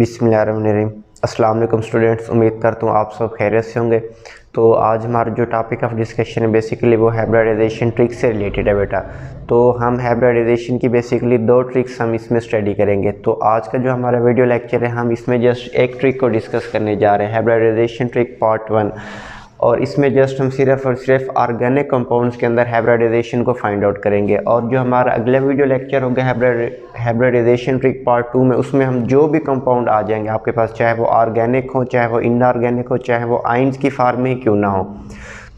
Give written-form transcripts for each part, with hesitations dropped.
बिस्मिल्लाहिर्रहमानिर्रहीम। अस्सलाम वालेकुम स्टूडेंट्स, उम्मीद करता हूँ आप सब खैरियत से होंगे। तो आज हमारा जो टॉपिक ऑफ डिस्कशन है बेसिकली वो हाइब्रिडाइजेशन ट्रिक से रिलेटेड है बेटा। तो हम हाइब्रिडाइजेशन की बेसिकली दो ट्रिक्स हम इसमें स्टडी करेंगे। तो आज का जो हमारा वीडियो लेक्चर है हम इसमें जस्ट एक ट्रिक को डिस्कस करने जा रहे हैं, हाइब्रिडाइजेशन ट्रिक पार्ट 1। और इसमें जस्ट हम सिर्फ और सिर्फ ऑर्गेनिक कंपाउंड्स के अंदर हाइब्रिडाइजेशन को फाइंड आउट करेंगे। और जो हमारा अगला वीडियो लेक्चर होगा हाइब्रिडाइजेशन ट्रिक पार्ट 2 में, उसमें हम जो भी कंपाउंड आ जाएंगे आपके पास, चाहे वो ऑर्गेनिक हो, चाहे वो इनऑर्गेनिक हो, चाहे वो आइंस की फॉर्म में ही क्यों ना हो,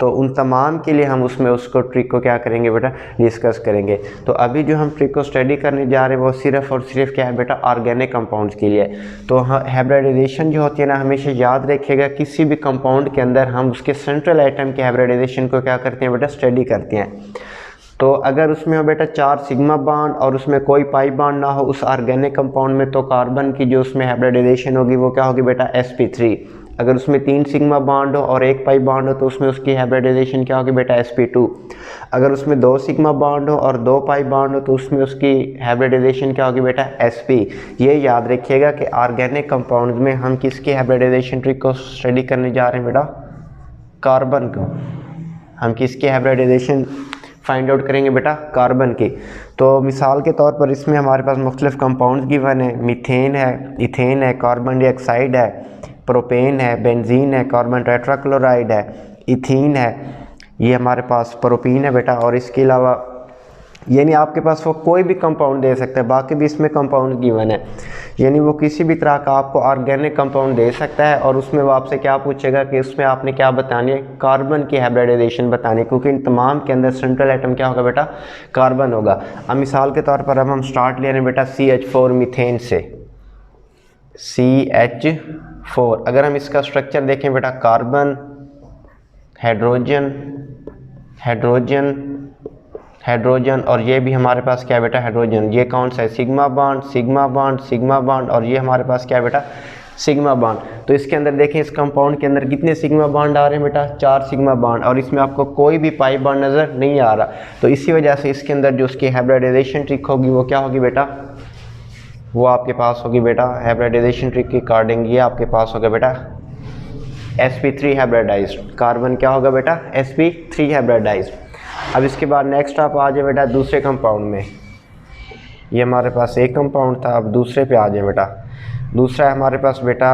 तो उन तमाम के लिए हम उसमें उसको ट्रिक को क्या करेंगे बेटा, डिस्कस करेंगे। तो अभी जो हम ट्रिक को स्टडी करने जा रहे हैं वो सिर्फ और सिर्फ क्या है बेटा, ऑर्गेनिक कंपाउंड्स के लिए। तो हाइब्रिडाइजेशन जो होती है ना, हमेशा याद रखिएगा किसी भी कंपाउंड के अंदर हम उसके सेंट्रल आइटम के हाइब्रिडाइजेशन को क्या करते हैं बेटा, स्टडी करते हैं। तो अगर उसमें हो बेटा 4 सिग्मा बॉन्ड और उसमें कोई पाई बॉन्ड ना हो उस ऑर्गेनिक कंपाउंड में, तो कार्बन की जो उसमें हाइब्रिडाइजेशन होगी वो क्या होगी बेटा, sp3। अगर उसमें 3 सिग्मा बॉन्ड हो और 1 पाई बॉन्ड हो तो उसमें उसकी हाइब्रिडाइजेशन क्या होगी बेटा, sp2। अगर उसमें 2 सिग्मा बॉन्ड हो और 2 पाई बॉन्ड हो तो उसमें उसकी हाइब्रिडाइजेशन क्या होगी बेटा, sp। ये याद रखिएगा कि ऑर्गेनिक कंपाउंड में हम किसकी हाइब्रिडाइजेशन ट्रिक को स्टडी करने जा रहे हैं बेटा, कार्बन को। हम किसकी हाइब्रिडाइजेशन फाइंड आउट करेंगे बेटा, कार्बन की। तो मिसाल के तौर पर इसमें हमारे पास मुख्तलिफ कंपाउंड्स गिवन है, मीथेन है, इथेन है, कार्बन डाइऑक्साइड है, प्रोपेन है, बेंजीन है, कार्बन टेट्राक्लोराइड है, इथीन है, ये हमारे पास प्रोपीन है बेटा। और इसके अलावा यानी आपके पास वो कोई भी कंपाउंड दे सकता है, बाकी भी इसमें कंपाउंड गिवन है, यानी वो किसी भी तरह का आपको ऑर्गेनिक कंपाउंड दे सकता है। और उसमें वो आपसे क्या पूछेगा कि उसमें आपने क्या बतानी है, कार्बन की हाइब्रिडाइजेशन बतानी है, क्योंकि इन तमाम के अंदर सेंट्रल आइटम क्या होगा बेटा, कार्बन होगा। अब मिसाल के तौर पर अब हम स्टार्ट ले रहे हैं बेटा CH4 मीथेन से, CH4। अगर हम इसका स्ट्रक्चर देखें बेटा, कार्बन, हाइड्रोजन, हाइड्रोजन, हाइड्रोजन, और ये भी हमारे पास क्या है बेटा, हाइड्रोजन। ये कौन सा है, sigma bond, sigma bond, sigma bond, और ये हमारे पास क्या है बेटा, सिग्मा बॉन्ड। तो इसके अंदर देखें, इस कंपाउंड के अंदर कितने सिग्मा बॉन्ड आ रहे हैं बेटा, 4 सिग्मा बॉन्ड, और इसमें आपको कोई भी पाई बॉन्ड नज़र नहीं आ रहा। तो इसी वजह से इसके अंदर जो उसकी हाइब्रिडाइजेशन ट्रिक होगी वो क्या होगी बेटा, वो आपके पास होगी बेटा, हाइब्रिडाइजेशन ट्रिक के अकॉर्डिंग ये आपके पास होगा बेटा sp3 हाइब्रिडाइज्ड। कार्बन क्या होगा बेटा, sp3 हाइब्रिडाइज्ड। अब इसके बाद नेक्स्ट आप आ जाए बेटा दूसरे कंपाउंड में। ये हमारे पास एक कंपाउंड था, अब दूसरे पे आ जाए बेटा। दूसरा है हमारे पास बेटा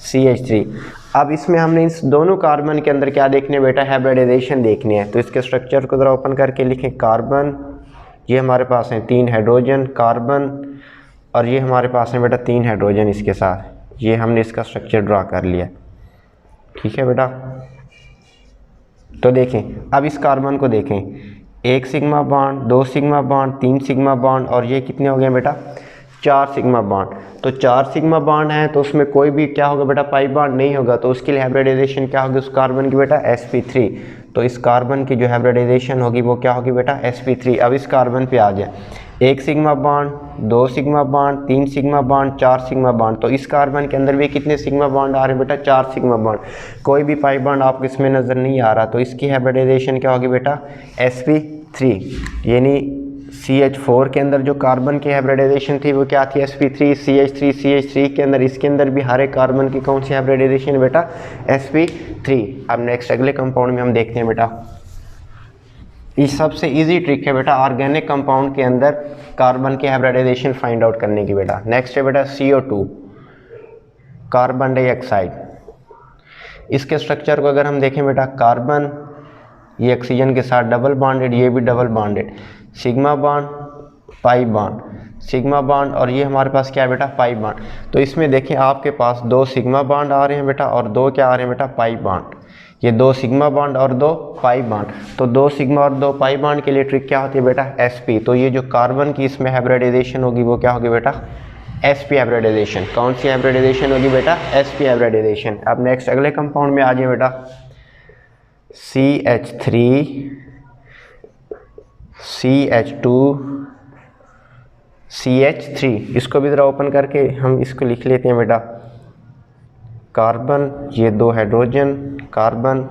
CH3। अब इसमें हमने इस दोनों कार्बन के अंदर क्या देखने है बेटा, हाइब्रिडाइजेशन देखनी है। तो इसके स्ट्रक्चर को ज़रा ओपन करके लिखें, कार्बन, ये हमारे पास हैं 3 हाइड्रोजन, कार्बन, और ये हमारे पास है बेटा 3 हाइड्रोजन इसके साथ। ये हमने इसका स्ट्रक्चर ड्रा कर लिया, ठीक है बेटा। तो देखें, अब इस कार्बन को देखें, 1 sigma bond, 2 sigma bond, 3 sigma bond, और ये कितने हो गए बेटा, 4 सिग्मा बॉन्ड। तो 4 सिग्मा बॉन्ड है तो उसमें कोई भी क्या होगा बेटा, पाई बॉन्ड नहीं होगा, तो उसके लिए हाइब्रिडाइजेशन क्या होगी उस कार्बन की बेटा, sp3। तो इस कार्बन की जो हाइब्रिडाइजेशन होगी वो क्या होगी बेटा, sp3। अब इस कार्बन पे आ जाए, 1 sigma bond, 2 sigma bond, 3 sigma bond, 4 sigma bond. तो इस कार्बन के अंदर भी कितने सिग्मा बॉन्ड आ रहे हैं बेटा, 4 सिग्मा बॉन्ड, कोई भी पाई बॉन्ड आपको इसमें नज़र नहीं आ रहा। तो इसकी हाइब्रिडाइजेशन क्या होगी बेटा, sp3। यानी CH4 के अंदर जो कार्बन की हाइब्रिडाइजेशन थी वो क्या थी, sp3। CH3 के अंदर, इसके अंदर भी हर एक कार्बन की कौन सी हाइब्रिडाइजेशन है बेटा, sp3। अब नेक्स्ट अगले कंपाउंड में हम देखते हैं बेटा, ये सबसे इजी ट्रिक है बेटा ऑर्गेनिक कंपाउंड के अंदर कार्बन की हाइब्रिडाइजेशन फाइंड आउट करने की बेटा। नेक्स्ट है बेटा CO2, कार्बन डाइऑक्साइड। इसके स्ट्रक्चर को अगर हम देखें बेटा, कार्बन, ये ऑक्सीजन के साथ डबल बॉन्डेड, ये भी double bonded, sigma bond, pi bond, sigma bond, और ये हमारे पास क्या है बेटा, पाई बॉन्ड। तो इसमें देखें आपके पास 2 सिग्मा बॉन्ड आ रहे हैं बेटा, और 2 क्या आ रहे हैं बेटा, पाई बॉन्ड। ये 2 सिग्मा बॉन्ड और 2 पाई बॉन्ड। तो 2 सिग्मा और 2 पाई बॉन्ड के लिए ट्रिक क्या होती है बेटा, sp। तो ये जो कार्बन की इसमें हाइब्रिडाइजेशन होगी वो क्या होगी बेटा, sp हाइब्रिडाइजेशन। कौन सी हाइब्रिडाइजेशन होगी बेटा, sp हाइब्रिडाइजेशन। अब नेक्स्ट अगले कंपाउंड में आ जाए बेटा, CH3, CH2, CH3। इसको भी ज़रा ओपन करके हम इसको लिख लेते हैं बेटा, कार्बन, ये 2 हाइड्रोजन, कार्बन,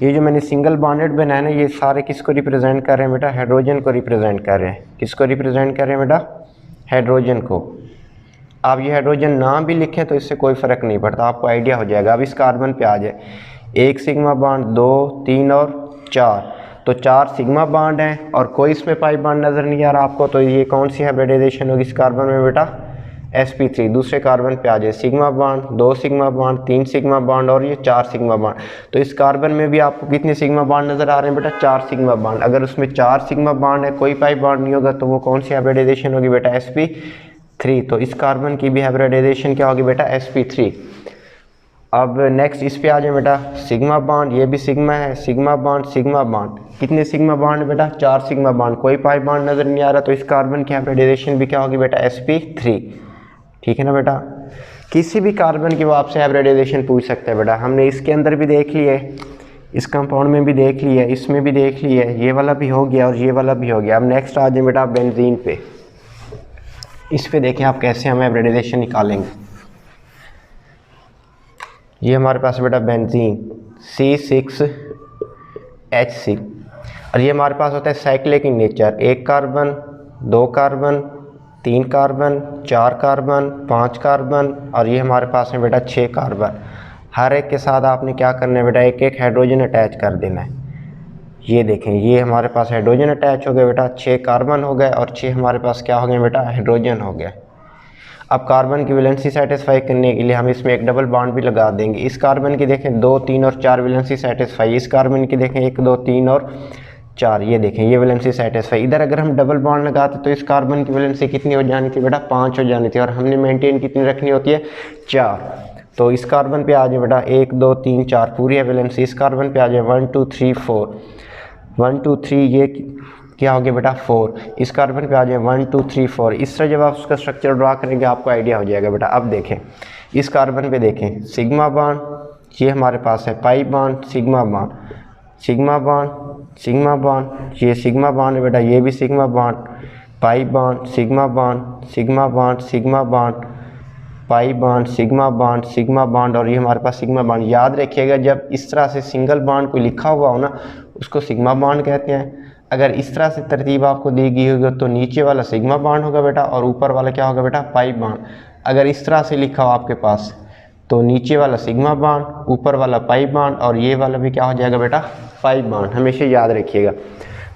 ये जो मैंने सिंगल बॉन्डेड बनाया ना, ये सारे किसको रिप्रेजेंट कर रहे हैं बेटा? हाइड्रोजन को रिप्रेजेंट कर रहे हैं। किसको रिप्रेजेंट कर रहे हैं बेटा? हाइड्रोजन को। आप ये हाइड्रोजन ना भी लिखें तो इससे कोई फ़र्क नहीं पड़ता, आपको आइडिया हो जाएगा। अब इस कार्बन पे आ जाए, 1 सिग्मा बॉन्ड, 2, 3 और 4, तो 4 सिग्मा बॉन्ड हैं और कोई इसमें पाई बॉन्ड नज़र नहीं आ रहा आपको, तो ये कौन सी हाइब्रिडाइजेशन होगी इस कार्बन में बेटा? sp3। दूसरे कार्बन पे आ जाए, sigma bond, 2 sigma bond, 3 sigma bond और ये 4 सिग्मा बॉन्ड। तो इस कार्बन में भी आपको कितने सिग्मा बॉन्ड नज़र आ रहे हैं बेटा? 4 सिग्मा बॉन्ड। अगर उसमें 4 सिग्मा बॉन्ड है, कोई पाई बॉन्ड नहीं होगा, तो वो कौन सी हाइब्रिडाइजेशन होगी बेटा? sp3। तो इस कार्बन की भी हाइब्रिडाइजेशन क्या होगी बेटा? sp3। अब नेक्स्ट इस पे आ जाए बेटा, सिग्मा बॉन्ड, ये भी सिग्मा है, सिग्मा बॉन्ड, सिग्मा बॉन्ड। कितने सिग्मा बॉन्ड है बेटा? 4 सिग्मा बॉन्ड। कोई पाई बॉन्ड नज़र नहीं आ रहा, तो इस कार्बन की हाइब्रिडाइजेशन भी क्या होगी बेटा? sp3। ठीक है ना बेटा? किसी भी कार्बन की वो आपसे हाइब्रिडाइजेशन पूछ सकते हैं बेटा। हमने इसके अंदर भी देख ली है, इस कंपाउंड में भी देख ली है, इसमें भी देख ली है, ये वाला भी हो गया और ये वाला भी हो गया। अब नेक्स्ट आ जाए बेटा बेंजीन पे। इस पे देखें आप कैसे हम हाइब्रिडाइजेशन निकालेंगे। ये हमारे पास बेटा बेंजीन C6H6, और ये हमारे पास होता है cyclic in nature. 1 carbon, 2 carbon, 3 carbon, 4 carbon, 5 carbon और ये हमारे पास है बेटा 6 कार्बन। हर एक के साथ आपने क्या करना है बेटा? एक एक हाइड्रोजन अटैच कर देना है। ये देखें, ये हमारे पास हाइड्रोजन अटैच हो गए बेटा, 6 कार्बन हो गए और 6 हमारे पास क्या हो गए बेटा? हाइड्रोजन हो गया। अब कार्बन की वैलेंसी सेटिस्फाई करने के लिए हम इसमें एक डबल बॉन्ड भी लगा देंगे। इस कार्बन की देखें 2, 3 और 4 वैलेंसी सेटिस्फाई, इस कार्बन की देखें 1, 2, 3 और 4, ये देखें ये वैलेंसी सेटिस्फाई। इधर अगर हम डबल बॉन्ड लगाते तो इस कार्बन की वैलेंसी कितनी हो जानी थी बेटा? 5 हो जानी थी, और हमने मेंटेन कितनी रखनी होती है? 4। तो इस कार्बन पे आ जाए बेटा 1, 2, 3, 4 पूरी है वैलेंसी। इस कार्बन पे आ जाए 1, 2, 3, 4, 1, 2, 3, ये क्या हो गया बेटा? 4। इस कार्बन पे आ जाए 1, 2, 3, 4। इस तरह जब आप उसका स्ट्रक्चर ड्रा करेंगे आपको आइडिया हो जाएगा बेटा। अब देखें इस कार्बन पे देखें, सिग्मा बॉन्ड, ये हमारे पास है pi bond, sigma bond, sigma bond, sigma bond, ये सिग्मा बॉन्ड है बेटा, ये भी sigma bond, pi bond, sigma bond, sigma bond, sigma bond, pi bond, sigma bond, sigma bond और ये हमारे पास सिग्मा बॉन्ड। याद रखिएगा जब इस तरह से सिंगल बॉन्ड कोई लिखा हुआ हो ना, उसको सिग्मा बॉन्ड कहते हैं। अगर इस तरह से तरतीब आपको दी गई होगी तो नीचे वाला सिग्मा बॉन्ड होगा बेटा और ऊपर वाला क्या होगा बेटा? Pi bond. अगर इस तरह से लिखा हो आपके पास तो नीचे वाला सिग्मा बॉन्ड, ऊपर वाला पाई बॉन्ड और ये वाला भी क्या हो जाएगा बेटा? Pi bond. हमेशा याद रखिएगा।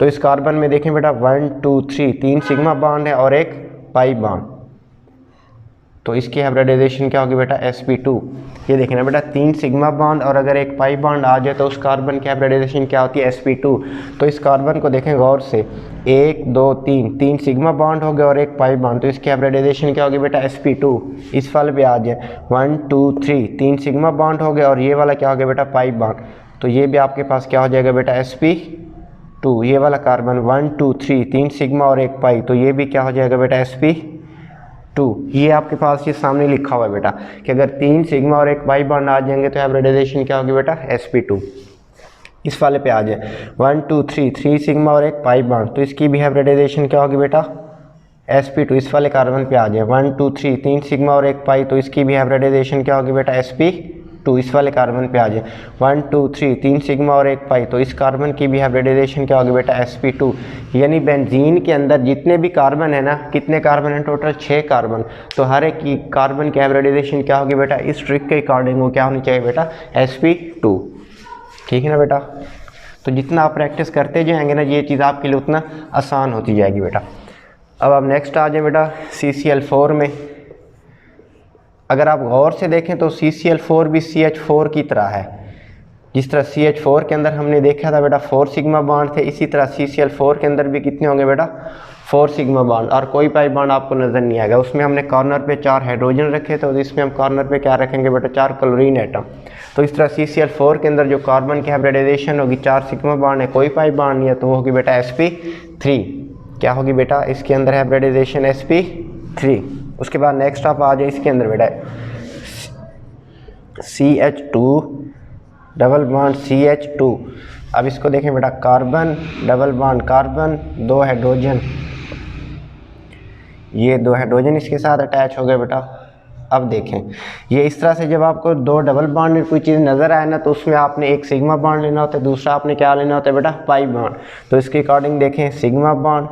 तो इस कार्बन में देखें बेटा 1, 2, 3, 3 सिग्मा बॉन्ड है और एक पाई बॉन्ड, तो इसकी हाइब्रिडाइजेशन क्या होगी बेटा? sp2। ये देखना बेटा 3 सिग्मा बॉन्ड और अगर एक पाई बॉन्ड आ जाए तो उस कार्बन की हाइब्रिडाइजेशन क्या होती है? sp2। तो इस कार्बन को देखें गौर से, 1, 2, 3 सिग्मा बॉन्ड हो गए और एक पाई बॉन्ड, तो इसकी हाइब्रिडाइजेशन क्या होगी बेटा? sp2। इस वाले पे आ जाए 1, 2, 3 सिग्मा बॉन्ड हो गए और ये वाला क्या हो गया बेटा? पाई बॉन्ड, तो ये भी आपके पास क्या हो जाएगा बेटा? sp2। ये वाला कार्बन 1, 2, 3 सिग्मा और एक पाई, तो ये भी क्या हो जाएगा बेटा? sp2। ये आपके पास ये सामने लिखा हुआ है बेटा कि अगर 3 सिग्मा और एक पाई बॉन्ड आ जाएंगे तो हाइब्रिडाइजेशन क्या होगी बेटा? sp2। इस वाले पे आ जाए 1, 2, 3 सिग्मा और एक पाई बॉन्ड, तो इसकी भी हाइब्रिडाइजेशन क्या होगी बेटा? sp2। इस वाले कार्बन पे आ जाए 1, 2, 3 सिग्मा और एक पाई, तो इसकी भी हाइब्रिडाइजेशन क्या होगी बेटा? sp2। इस वाले कार्बन पे आ जाए 1, 2, 3 सिग्मा और एक पाई, तो इस कार्बन की भी हाइब्रिडाइजेशन क्या होगी बेटा? sp2। यानी बेंजीन के अंदर जितने भी कार्बन है ना, कितने कार्बन हैं टोटल? 6 कार्बन। तो हर एक की कार्बन की हाइब्रिडाइजेशन क्या होगी बेटा? इस ट्रिक के अकॉर्डिंग वो क्या होनी चाहिए बेटा? sp2। ठीक है ना बेटा? तो जितना आप प्रैक्टिस करते जाएंगे ना, ये चीज़ आपके लिए उतना आसान होती जाएगी बेटा। अब आप नेक्स्ट आ जाए बेटा CCl4 में। अगर आप गौर से देखें तो CCl4 भी CH4 की तरह है। जिस तरह CH4 के अंदर हमने देखा था बेटा 4 सिग्मा बॉन्ड थे, इसी तरह CCl4 के अंदर भी कितने होंगे बेटा? 4 सिग्मा बॉन्ड, और कोई पाई बॉन्ड आपको नज़र नहीं आएगा। उसमें हमने कॉर्नर पे 4 हाइड्रोजन रखे थे, तो इसमें हम कॉर्नर पे क्या रखेंगे बेटा? 4 क्लोरीन एटम। तो इस तरह CCl4 के अंदर जो कार्बन की हाइब्रिडाइजेशन होगी 4 सिग्मा बॉन्ड है, कोई पाई बॉन्ड नहीं है, तो वो होगी बेटा sp3। क्या होगी बेटा इसके अंदर हाइब्रिडाइजेशन? sp3। उसके बाद नेक्स्ट आप आ जाए इसके अंदर बेटा CH2 डबल बॉन्ड CH2। अब इसको देखें बेटा, carbon double bond carbon, 2 hydrogen, ये 2 हाइड्रोजन इसके साथ अटैच हो गए बेटा, अब देखें, ये इस तरह से जब आपको दो डबल बॉन्ड में कोई चीज़ नज़र आए ना, तो उसमें आपने एक सिग्मा बॉन्ड लेना होता है, दूसरा आपने क्या लेना होता है बेटा, पाई बॉन्ड। तो इसके अकॉर्डिंग देखें, sigma bond,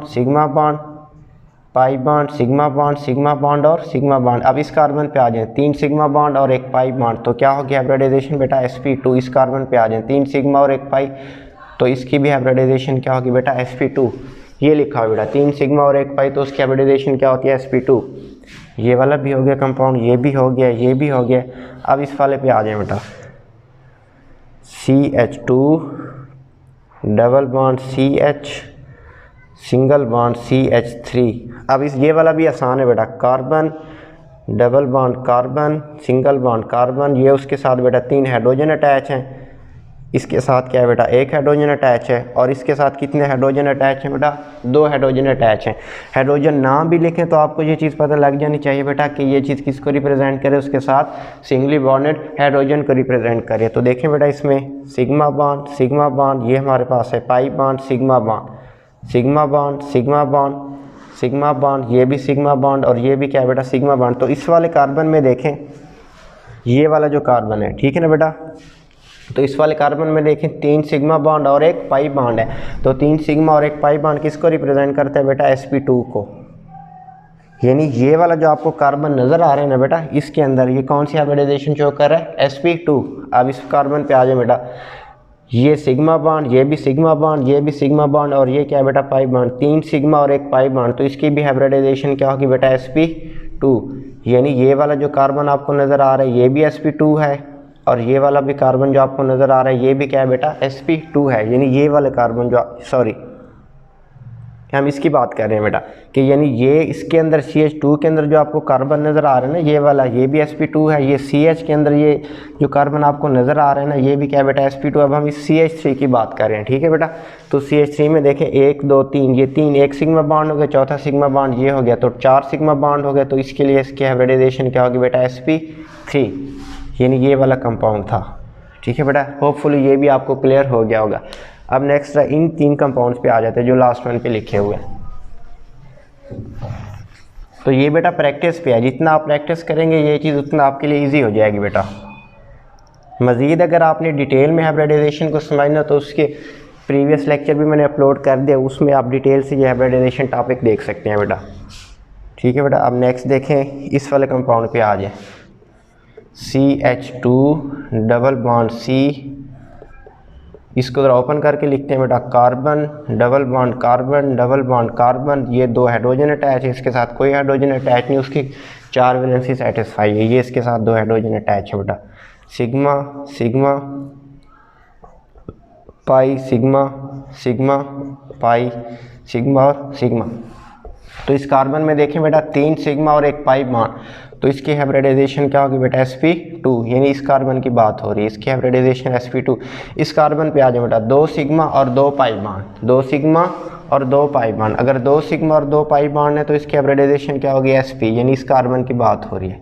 pi bond, sigma bond और सिग्मा बॉन्ड। अब इस कार्बन पे आ जाएं, 3 सिग्मा बॉन्ड और एक पाई बॉन्ड, तो क्या हो गया हाइब्रिडाइजेशन बेटा, sp2। इस कार्बन पे आ जाएं, 3 सिग्मा और एक पाई, तो इसकी भी हाइब्रिडाइजेशन क्या होगी बेटा, sp2। ये लिखा हुआ बेटा, 3 सिग्मा और एक पाई, तो उसकी हाइब्रिडाइजेशन क्या होती है, sp2। ये वाला भी हो गया कंपाउंड, ये भी हो गया, ये भी हो गया। अब इस वाले पे आ जाए बेटा, CH2 double bond CH, single bond CH3। अब इस ये वाला भी आसान है बेटा, carbon double bond carbon, single bond carbon, ये उसके साथ बेटा 3 हाइड्रोजन अटैच हैं, इसके साथ क्या है बेटा, 1 हाइड्रोजन अटैच है, और इसके साथ कितने हाइड्रोजन अटैच हैं बेटा, 2 हाइड्रोजन अटैच हैं। हाइड्रोजन नाम भी लिखें तो आपको ये चीज़ पता लग जानी चाहिए बेटा कि ये चीज़ किसको रिप्रेजेंट करे, उसके साथ सिंगली बॉन्डेड हाइड्रोजन को रिप्रेजेंट करे। तो देखें बेटा, इसमें सिग्मा बॉन्ड, ये हमारे पास है पाई बॉन्ड, सिग्मा बॉन्ड, ये भी सिग्मा बॉन्ड, और ये भी क्या है बेटा, सिग्मा बॉन्ड। तो इस वाले कार्बन में देखें, ये वाला जो कार्बन है, ठीक है ना बेटा, तो इस वाले कार्बन में देखें 3 सिग्मा बॉन्ड और एक पाई बॉन्ड है। तो 3 सिग्मा और एक पाई बॉन्ड किसको रिप्रेजेंट करते हैं बेटा, sp2 को। यानी ये वाला जो आपको कार्बन नज़र आ रहे हैं ना बेटा, इसके अंदर ये कौन सी हाइब्रिडाइजेशन शो कर रहा है, sp2। अब इस कार्बन पे आ जाए बेटा, ये सिग्मा बॉन्ड, ये भी सिग्मा बॉन्ड, ये भी सिग्मा बॉन्ड, और ये क्या है बेटा, पाई बॉन्ड, 3 सिग्मा और एक पाई बॉन्ड, तो इसकी भी हाइब्रिडाइजेशन क्या होगी बेटा, sp2। यानी ये वाला जो कार्बन आपको नज़र आ रहा है, ये भी sp2 है, और ये वाला भी कार्बन जो आपको नज़र आ रहा है, ये भी क्या है बेटा, sp2 है। यानी ये वाले कार्बन जो, सॉरी हम इसकी बात कर रहे हैं बेटा, कि यानी ये इसके अंदर CH2 के अंदर जो आपको कार्बन नज़र आ रहा है ना, ये वाला, ये भी sp2 है। ये CH के अंदर ये जो कार्बन आपको नज़र आ रहा है ना, ये भी क्या है बेटा, sp2। अब हम इस CH3 की बात कर रहे हैं, ठीक है बेटा। तो CH3 में देखें 1 2 3, ये 3, एक सिग्मा बॉन्ड हो गया, चौथा सिग्मा बॉन्ड ये हो गया, तो 4 सिग्मा बॉन्ड हो गया। तो इसके लिए इसकी हाइब्रिडाइजेशन क्या होगी बेटा, sp3। यानी ये वाला कंपाउंड था, ठीक है बेटा। होपफुली ये भी आपको क्लियर हो गया होगा। अब नेक्स्ट इन 3 कंपाउंड्स पे आ जाते हैं जो लास्ट वन पे लिखे हुए हैं। तो ये बेटा प्रैक्टिस पे है, जितना आप प्रैक्टिस करेंगे ये चीज़ उतना आपके लिए इजी हो जाएगी बेटा। मज़ीद अगर आपने डिटेल में हाइब्रिडाइजेशन को समझना तो उसके प्रीवियस लेक्चर भी मैंने अपलोड कर दिया, उसमें आप डिटेल से ये हाइब्रिडाइजेशन टॉपिक देख सकते हैं बेटा, ठीक है बेटा। अब नेक्स्ट देखें, इस वाले कंपाउंड पे आ जाए, CH2 डबल बॉन्ड C, इसको ज़रा ओपन करके लिखते हैं बेटा, कार्बन डबल बॉन्ड कार्बन, ये 2 हाइड्रोजन अटैच है, इसके साथ कोई हाइड्रोजन अटैच नहीं, उसकी 4 वैलेंसी सेटिस्फाई है। ये इसके साथ 2 हाइड्रोजन अटैच है बेटा, sigma pi, sigma pi, sigma और सिग्मा। तो इस कार्बन में देखें बेटा 3 सिग्मा और एक पाई बॉन्ड, तो इसकी हाइब्रिडाइजेशन क्या होगी बेटा, sp2। यानी इस कार्बन की बात हो रही है, इसकी हाइब्रिडाइजेशन sp2। इस कार्बन पे आ जाए बेटा 2 सिग्मा और 2 पाई बॉन्ड, 2 सिग्मा और 2 पाई बॉन्ड। अगर 2 सिग्मा और 2 पाई बॉन्ड है तो इसकी हाइब्रिडाइजेशन क्या होगी, sp। यानी इस कार्बन की बात हो रही है,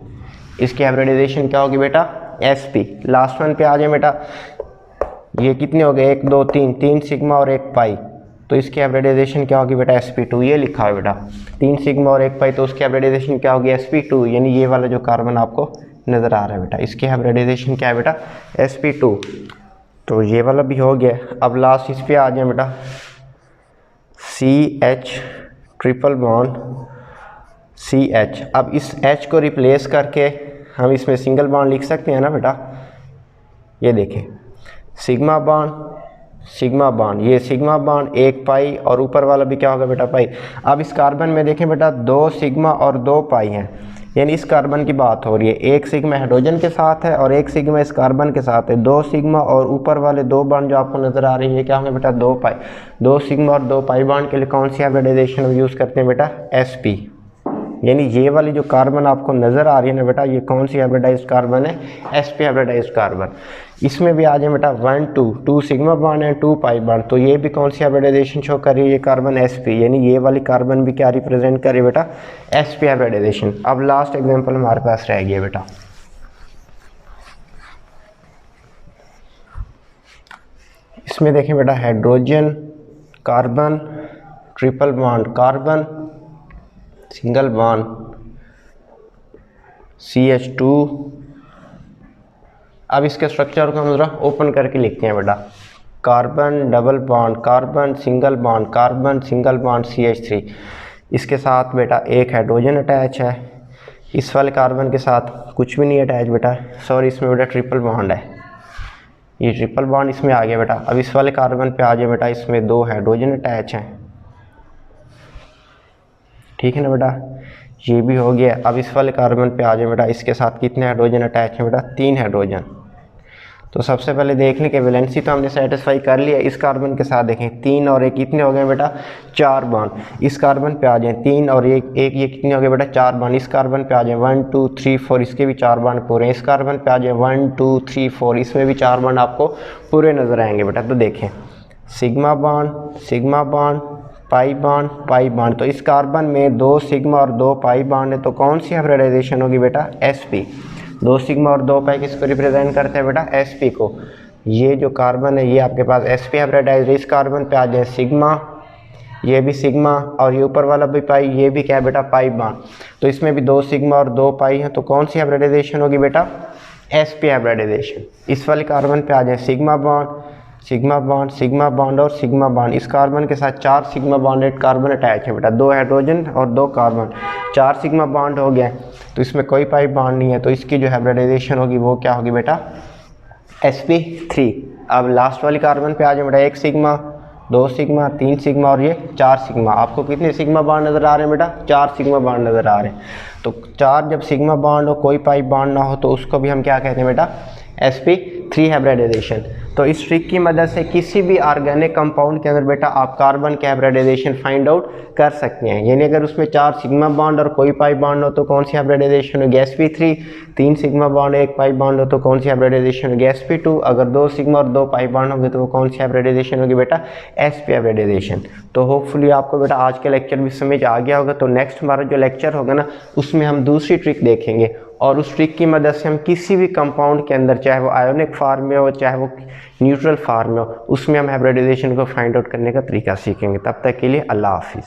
इसकी हाइब्रिडाइजेशन क्या होगी बेटा, sp। लास्ट वन पे आ जाए बेटा, ये कितने हो गए, 1 2 3, 3 सिग्मा और 1 पाई, तो इसकी हाइब्रिडाइजेशन क्या होगी बेटा, sp2। ये लिखा है बेटा 3 सिग्मा और 1 पाई, तो उसकी हाइब्रिडाइजेशन क्या होगी, sp2। यानी ये वाला जो कार्बन आपको नज़र आ रहा है बेटा, इसकी हाइब्रिडाइजेशन क्या है बेटा, sp2। तो ये वाला भी हो गया। अब लास्ट इस पे आ जाए बेटा, CH ट्रिपल बॉन्ड CH। अब इस H को रिप्लेस करके हम इसमें सिंगल बॉन्ड लिख सकते हैं ना बेटा। ये देखें, सिग्मा बॉन्ड, ये सिग्मा बॉन्ड 1 पाई, और ऊपर वाला भी क्या होगा बेटा, पाई। अब इस कार्बन में देखें बेटा 2 सिग्मा और 2 पाई हैं, यानी इस कार्बन की बात हो रही है। 1 सिग्मा हाइड्रोजन के साथ है और 1 सिग्मा इस कार्बन के साथ है। 2 सिग्मा और ऊपर वाले 2 बॉन्ड जो आपको नज़र आ रही है क्या होंगे बेटा, 2 पाई। 2 सिग्मा और 2 पाई बॉन्ड के लिए कौन सी हाइब्रिडाइजेशन यूज़ करते हैं बेटा, sp। यानी ये वाली जो कार्बन आपको नज़र आ रही है ना बेटा, ये कौन सी हाइब्रिडाइज्ड कार्बन है, sp हाइब्रिडाइज्ड कार्बन। इसमें भी आ जाए बेटा 1 2 सिग्मा बॉन्ड है, 2 पाई बॉन्ड, तो ये भी कौन सी हाइब्रिडाइजेशन शो कर रही है, ये कार्बन sp। यानी ये वाली कार्बन भी क्या रिप्रेजेंट कर रही है बेटा, sp हाइब्रिडाइजेशन। अब लास्ट एग्जांपल हमारे पास रह गया बेटा, इसमें देखें बेटा hydrogen carbon triple bond carbon, single bond CH2। अब इसके स्ट्रक्चर को हम जरा ओपन करके लिखते हैं बेटा। Carbon double bond, carbon single bond, carbon single bond CH3। इसके साथ बेटा एक हाइड्रोजन अटैच है। इस वाले कार्बन के साथ कुछ भी नहीं अटैच बेटा, सॉरी इसमें बेटा ट्रिपल बॉन्ड है, ये ट्रिपल बॉन्ड इसमें आ गया बेटा। अब इस वाले कार्बन पे आ जाए बेटा, इसमें 2 हाइड्रोजन अटैच हैं, ठीक है ना बेटा, ये भी हो गया। अब इस वाले कार्बन पे आ जाए बेटा, इसके साथ कितने हाइड्रोजन अटैच हैं बेटा, 3 हाइड्रोजन। तो सबसे पहले देख लें कि वैलेंसी तो हमने सेटिस्फाई कर लिया। इस कार्बन के साथ देखें 3 और 1 कितने हो गए बेटा, 4 बॉन्ड। इस कार्बन पे आ जाएं 3 और 1 ये कितने हो गए बेटा, 4 बॉन्ड। इस कार्बन पे आ जाएं 1 2 3 4, इसके भी 4 बॉन्ड पूरे। इस कार्बन पे आ जाएं 1 2 3 4, इसमें भी 4 बॉन्ड आपको पूरे नज़र आएंगे बेटा। तो देखें सिग्मा बॉन्ड, पाई बॉन्ड। तो इस कार्बन में 2 सिग्मा और 2 पाई बॉन्ड है, तो कौन सी हाइब्रिडाइजेशन होगी बेटा, sp। 2 सिग्मा और 2 पाई किसको रिप्रेजेंट करते हैं बेटा, sp को। ये जो कार्बन है ये आपके पास sp हाइब्रिडाइज। इस कार्बन पे आ जाए सिग्मा, ये भी सिग्मा, और ये ऊपर वाला भी पाई, ये भी क्या है बेटा, पाई बॉन्ड। तो इसमें भी 2 सिग्मा और 2 पाई हैं, तो कौन सी हाइब्रिडाइजेशन होगी बेटा, sp हाइब्रिडाइजेशन। इस वाले कार्बन पे आ जाए सिग्मा बॉन्ड और सिग्मा बॉन्ड। इस कार्बन के साथ 4 सिग्मा बॉन्डेड कार्बन अटैच है बेटा, 2 हाइड्रोजन और 2 कार्बन, 4 सिग्मा बॉन्ड हो गया। तो इसमें कोई पाई बॉन्ड नहीं है, तो इसकी जो हाइब्रिडाइजेशन होगी वो क्या होगी बेटा, sp3। अब लास्ट वाली कार्बन पे आ जाए बेटा, 1 सिग्मा, 2 सिग्मा, 3 सिग्मा और ये 4 सिग्मा। आपको कितने सिग्मा बॉन्ड नज़र आ रहे हैं बेटा, 4 सिग्मा बॉन्ड नज़र आ रहे हैं। तो 4 जब सिग्मा बॉन्ड हो, कोई पाई बॉन्ड ना हो, तो उसको भी हम क्या कहते हैं बेटा, sp3 हाइब्रिडाइजेशन। तो इस ट्रिक की मदद से किसी भी ऑर्गेनिक कंपाउंड के अंदर बेटा आप कार्बन के हाइब्रिडाइजेशन फाइंड आउट कर सकते हैं। यानी अगर उसमें 4 सिग्मा बॉन्ड और कोई पाई बॉन्ड हो तो कौन सी हाइब्रिडाइजेशन होगी, sp3। 3 sigma bond 1 pi bond हो तो कौन सी हाइब्रिडाइजेशन होगी, sp2। अगर 2 सिग्मा और 2 पाई बॉन्ड होंगे तो वो कौन सी हाइब्रिडाइजेशन होगी बेटा, sp हाइब्रिडाइजेशन। तो होपफुली आपको बेटा आज का लेक्चर भी समझ आ गया होगा। तो नेक्स्ट हमारा जो लेक्चर होगा ना, उसमें हम दूसरी ट्रिक देखेंगे, और उस ट्रिक की मदद से हम किसी भी कंपाउंड के अंदर, चाहे वो आयोनिक फार्म में हो चाहे वो न्यूट्रल फार्म में हो, उसमें हम हाइब्रिडाइजेशन को फाइंड आउट करने का तरीका सीखेंगे। तब तक के लिए अल्लाह हाफिज़।